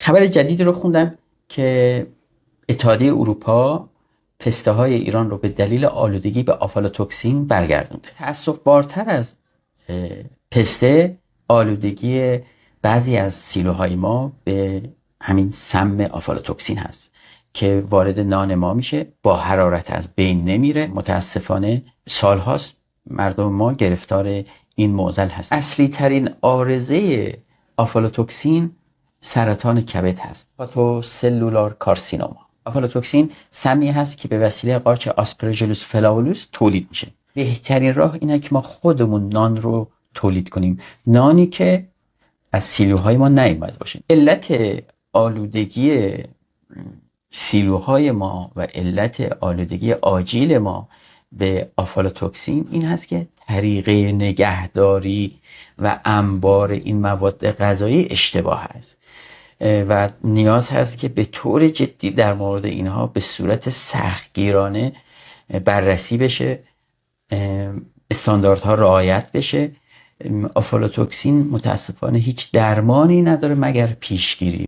خبر جدید رو خوندم که اتحادیه اروپا پسته های ایران رو به دلیل آلودگی به آفالاتوکسین برگردونده. تأسف بارتر از پسته آلودگی بعضی از سیلوهای ما به همین سم آفالاتوکسین هست که وارد نان ما میشه، با حرارت از بین نمیره. متاسفانه سالهاست مردم ما گرفتار این معضل هست. اصلی ترین عارضه آفالاتوکسین سرطان کبد هست، هپاتوسلولار کارسینوما. آفالاتوکسین سمی هست که به وسیله قارچ آسپرژیلوس فلاولوس تولید میشه. بهترین راه اینه که ما خودمون نان رو تولید کنیم، نانی که از سیلوهای ما نیامده باشه. علت آلودگی سیلوهای ما و علت آلودگی آجیل ما به آفالاتوکسین این هست که طریقه نگهداری و انبار این مواد غذایی اشتباه است و نیاز هست که به طور جدی در مورد اینها به صورت سختگیرانه بررسی بشه، استانداردها رعایت بشه. آفالاتوکسین متاسفانه هیچ درمانی نداره مگر پیشگیری.